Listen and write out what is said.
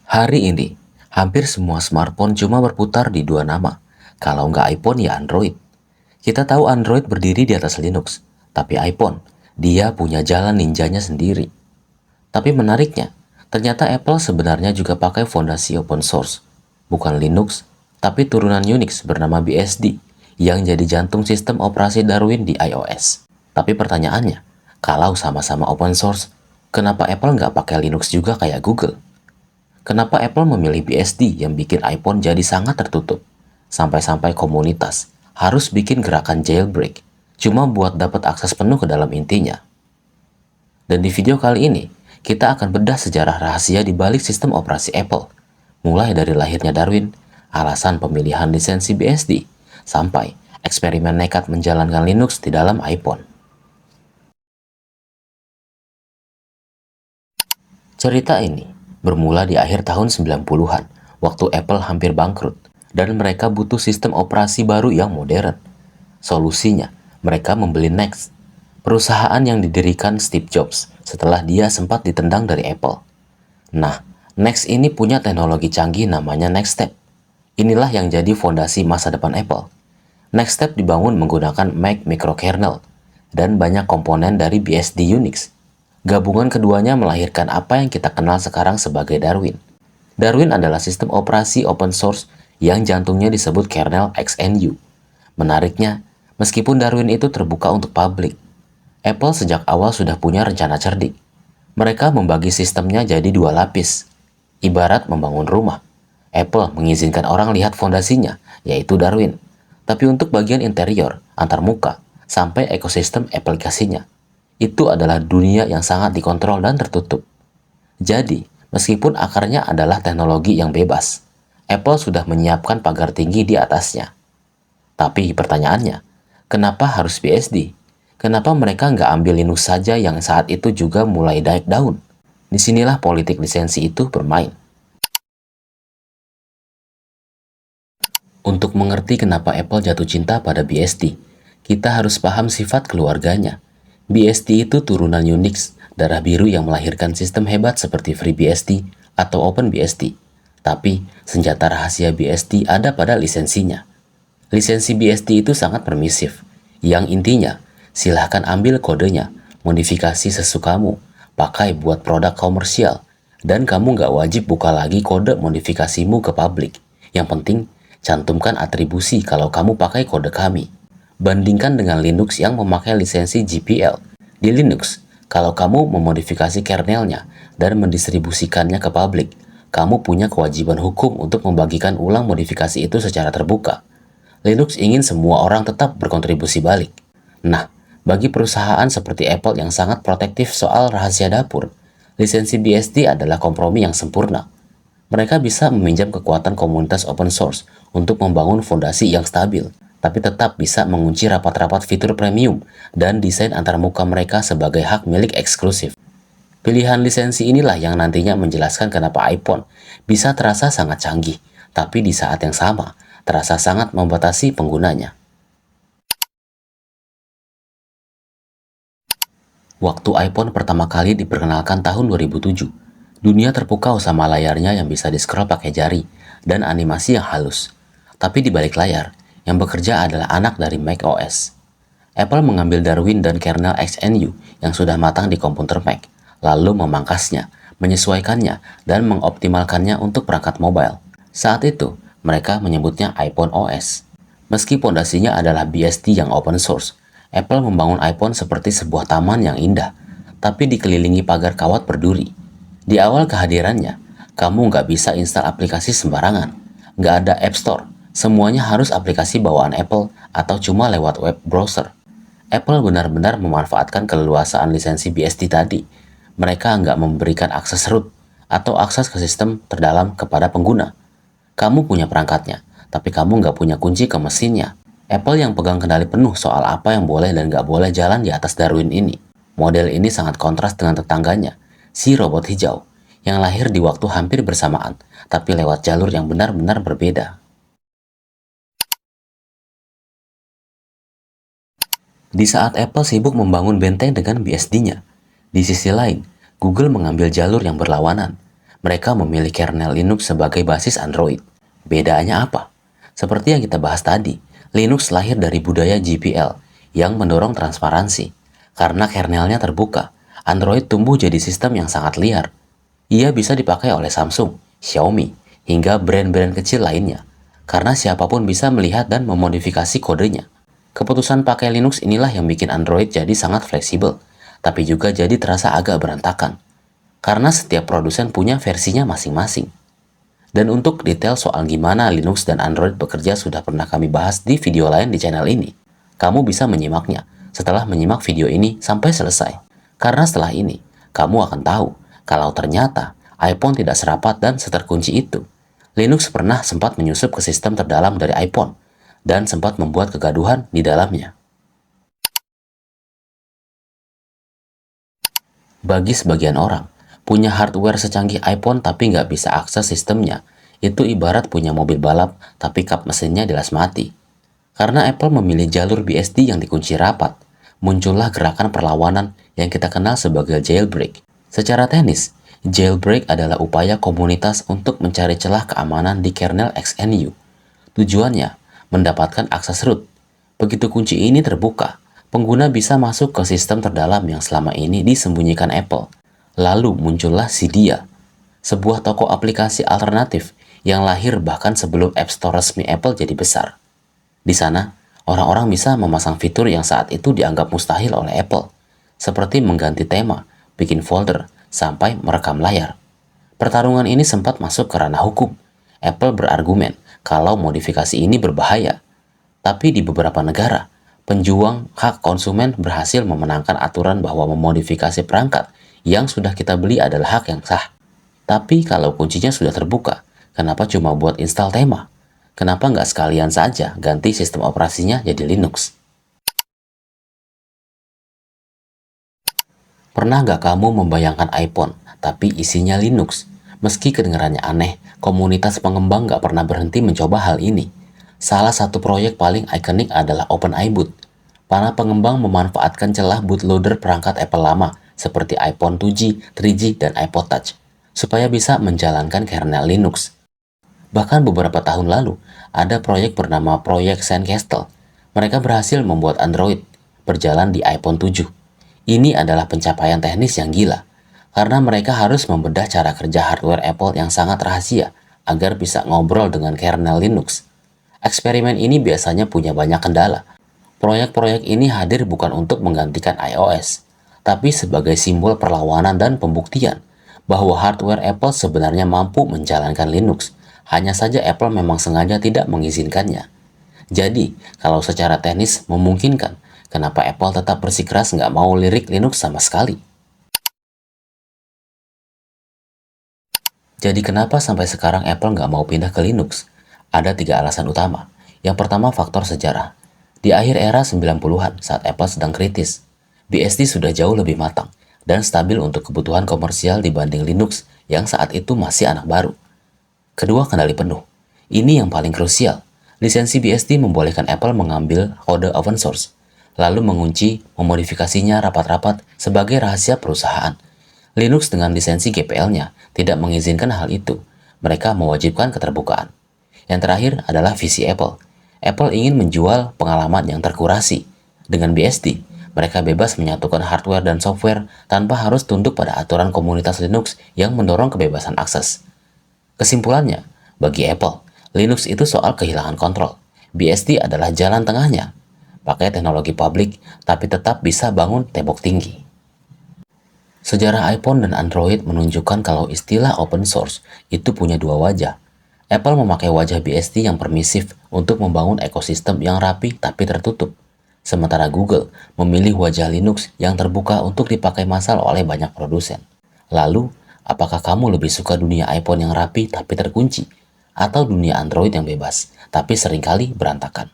Hari ini, hampir semua smartphone cuma berputar di dua nama. Kalau nggak iPhone ya Android. Kita tahu Android berdiri di atas Linux, tapi iPhone, dia punya jalan ninjanya sendiri. Tapi menariknya, ternyata Apple sebenarnya juga pakai fondasi open source. Bukan Linux, tapi turunan Unix bernama BSD yang jadi jantung sistem operasi Darwin di iOS. Tapi pertanyaannya, kalau sama-sama open source, kenapa Apple nggak pakai Linux juga kayak Google? Kenapa Apple memilih BSD yang bikin iPhone jadi sangat tertutup? Sampai-sampai komunitas harus bikin gerakan jailbreak cuma buat dapat akses penuh ke dalam intinya. Dan di video kali ini, kita akan bedah sejarah rahasia di balik sistem operasi Apple. Mulai dari lahirnya Darwin, alasan pemilihan lisensi BSD, sampai eksperimen nekat menjalankan Linux di dalam iPhone. Cerita ini bermula di akhir tahun 90-an, waktu Apple hampir bangkrut, dan mereka butuh sistem operasi baru yang modern. Solusinya, mereka membeli Next, perusahaan yang didirikan Steve Jobs setelah dia sempat ditendang dari Apple. Nah, Next ini punya teknologi canggih namanya Nextstep. Inilah yang jadi fondasi masa depan Apple. Nextstep dibangun menggunakan Mac microkernel dan banyak komponen dari BSD Unix. Gabungan keduanya melahirkan apa yang kita kenal sekarang sebagai Darwin. Darwin adalah sistem operasi open source yang jantungnya disebut kernel XNU. Menariknya, meskipun Darwin itu terbuka untuk publik, Apple sejak awal sudah punya rencana cerdik. Mereka membagi sistemnya jadi dua lapis. Ibarat membangun rumah, Apple mengizinkan orang lihat fondasinya, yaitu Darwin. Tapi untuk bagian interior, antarmuka, sampai ekosistem aplikasinya, itu adalah dunia yang sangat dikontrol dan tertutup. Jadi, meskipun akarnya adalah teknologi yang bebas, Apple sudah menyiapkan pagar tinggi di atasnya. Tapi pertanyaannya, kenapa harus BSD? Kenapa mereka nggak ambil Linux saja yang saat itu juga mulai naik daun? Disinilah politik lisensi itu bermain. Untuk mengerti kenapa Apple jatuh cinta pada BSD, kita harus paham sifat keluarganya. BSD itu turunan Unix, darah biru yang melahirkan sistem hebat seperti FreeBSD atau OpenBSD. Tapi, senjata rahasia BSD ada pada lisensinya. Lisensi BSD itu sangat permisif, yang intinya, silahkan ambil kodenya, modifikasi sesukamu, pakai buat produk komersial, dan kamu nggak wajib buka lagi kode modifikasimu ke publik. Yang penting, cantumkan atribusi kalau kamu pakai kode kami. Bandingkan dengan Linux yang memakai lisensi GPL. Di Linux, kalau kamu memodifikasi kernelnya dan mendistribusikannya ke publik, kamu punya kewajiban hukum untuk membagikan ulang modifikasi itu secara terbuka. Linux ingin semua orang tetap berkontribusi balik. Nah, bagi perusahaan seperti Apple yang sangat protektif soal rahasia dapur, lisensi BSD adalah kompromi yang sempurna. Mereka bisa meminjam kekuatan komunitas open source untuk membangun fondasi yang stabil, tapi tetap bisa mengunci rapat-rapat fitur premium dan desain antarmuka mereka sebagai hak milik eksklusif. Pilihan lisensi inilah yang nantinya menjelaskan kenapa iPhone bisa terasa sangat canggih, tapi di saat yang sama terasa sangat membatasi penggunanya. Waktu iPhone pertama kali diperkenalkan tahun 2007, dunia terpukau sama layarnya yang bisa di-scroll pakai jari dan animasi yang halus. Tapi di balik layar, yang bekerja adalah anak dari macOS. Apple mengambil Darwin dan kernel XNU yang sudah matang di komputer Mac, lalu memangkasnya, menyesuaikannya, dan mengoptimalkannya untuk perangkat mobile. Saat itu, mereka menyebutnya iPhone OS. Meski pondasinya adalah BSD yang open source, Apple membangun iPhone seperti sebuah taman yang indah, tapi dikelilingi pagar kawat berduri. Di awal kehadirannya, kamu nggak bisa install aplikasi sembarangan. Nggak ada App Store, semuanya harus aplikasi bawaan Apple atau cuma lewat web browser. Apple benar-benar memanfaatkan keleluasaan lisensi BSD tadi. Mereka nggak memberikan akses root atau akses ke sistem terdalam kepada pengguna. Kamu punya perangkatnya, tapi kamu nggak punya kunci ke mesinnya. Apple yang pegang kendali penuh soal apa yang boleh dan nggak boleh jalan di atas Darwin ini. Model ini sangat kontras dengan tetangganya, si robot hijau, yang lahir di waktu hampir bersamaan, tapi lewat jalur yang benar-benar berbeda. Di saat Apple sibuk membangun benteng dengan BSD-nya, di sisi lain, Google mengambil jalur yang berlawanan. mereka memilih kernel Linux sebagai basis Android. Bedanya apa? Seperti yang kita bahas tadi, Linux lahir dari budaya GPL yang mendorong transparansi. Karena kernelnya terbuka, Android tumbuh jadi sistem yang sangat liar. Ia bisa dipakai oleh Samsung, Xiaomi, hingga brand-brand kecil lainnya. Karena siapapun bisa melihat dan memodifikasi kodenya. Keputusan pakai Linux inilah yang bikin Android jadi sangat fleksibel, tapi juga jadi terasa agak berantakan. Karena setiap produsen punya versinya masing-masing. Dan untuk detail soal gimana Linux dan Android bekerja sudah pernah kami bahas di video lain di channel ini. Kamu bisa menyimaknya setelah menyimak video ini sampai selesai. Karena setelah ini, kamu akan tahu kalau ternyata iPhone tidak serapat dan seterkunci itu. Linux pernah sempat menyusup ke sistem terdalam dari iPhone dan sempat membuat kegaduhan di dalamnya. Bagi sebagian orang, punya hardware secanggih iPhone tapi nggak bisa akses sistemnya, itu ibarat punya mobil balap tapi kap mesinnya jelas mati. Karena Apple memilih jalur BSD yang dikunci rapat, muncullah gerakan perlawanan yang kita kenal sebagai jailbreak. Secara teknis, jailbreak adalah upaya komunitas untuk mencari celah keamanan di kernel XNU. Tujuannya, mendapatkan akses root. Begitu kunci ini terbuka, pengguna bisa masuk ke sistem terdalam yang selama ini disembunyikan Apple. Lalu muncullah Cydia, sebuah toko aplikasi alternatif yang lahir bahkan sebelum App Store resmi Apple jadi besar. Di sana, orang-orang bisa memasang fitur yang saat itu dianggap mustahil oleh Apple, seperti mengganti tema, bikin folder, sampai merekam layar. Pertarungan ini sempat masuk ke ranah hukum. Apple berargumen kalau modifikasi ini berbahaya. Tapi di beberapa negara, penjuang hak konsumen berhasil memenangkan aturan bahwa memodifikasi perangkat yang sudah kita beli adalah hak yang sah. Tapi kalau kuncinya sudah terbuka, kenapa cuma buat install tema? Kenapa nggak sekalian saja ganti sistem operasinya jadi Linux? Pernah nggak kamu membayangkan iPhone, tapi isinya Linux? Meski kedengarannya aneh, komunitas pengembang nggak pernah berhenti mencoba hal ini. Salah satu proyek paling ikonik adalah OpenIBoot. Para pengembang memanfaatkan celah bootloader perangkat Apple lama, seperti iPhone 2G, 3G, dan iPod Touch, supaya bisa menjalankan kernel Linux. Bahkan beberapa tahun lalu, ada proyek bernama Proyek Sandcastle. Mereka berhasil membuat Android berjalan di iPhone 7. Ini adalah pencapaian teknis yang gila, karena mereka harus membedah cara kerja hardware Apple yang sangat rahasia agar bisa ngobrol dengan kernel Linux. Eksperimen ini biasanya punya banyak kendala. Proyek-proyek ini hadir bukan untuk menggantikan iOS, tapi sebagai simbol perlawanan dan pembuktian bahwa hardware Apple sebenarnya mampu menjalankan Linux. Hanya saja Apple memang sengaja tidak mengizinkannya. Jadi, kalau secara teknis memungkinkan, kenapa Apple tetap bersikeras nggak mau lirik Linux sama sekali? Jadi kenapa sampai sekarang Apple nggak mau pindah ke Linux? Ada 3 alasan utama. Yang pertama, faktor sejarah. Di akhir era 90-an, saat Apple sedang kritis, BSD sudah jauh lebih matang dan stabil untuk kebutuhan komersial dibanding Linux yang saat itu masih anak baru. Kedua, kendali penuh. Ini yang paling krusial. Lisensi BSD membolehkan Apple mengambil kode open source, lalu mengunci memodifikasinya rapat-rapat sebagai rahasia perusahaan. Linux dengan lisensi GPL-nya tidak mengizinkan hal itu. Mereka mewajibkan keterbukaan. Yang terakhir adalah visi Apple. Apple ingin menjual pengalaman yang terkurasi. Dengan BSD, mereka bebas menyatukan hardware dan software tanpa harus tunduk pada aturan komunitas Linux yang mendorong kebebasan akses. Kesimpulannya, bagi Apple, Linux itu soal kehilangan kontrol. BSD adalah jalan tengahnya. Pakai teknologi publik, tapi tetap bisa bangun tembok tinggi. Sejarah iPhone dan Android menunjukkan kalau istilah open source itu punya dua wajah. Apple memakai wajah BSD yang permisif untuk membangun ekosistem yang rapi tapi tertutup. Sementara Google memilih wajah Linux yang terbuka untuk dipakai massal oleh banyak produsen. Lalu, apakah kamu lebih suka dunia iPhone yang rapi tapi terkunci? Atau dunia Android yang bebas, tapi seringkali berantakan?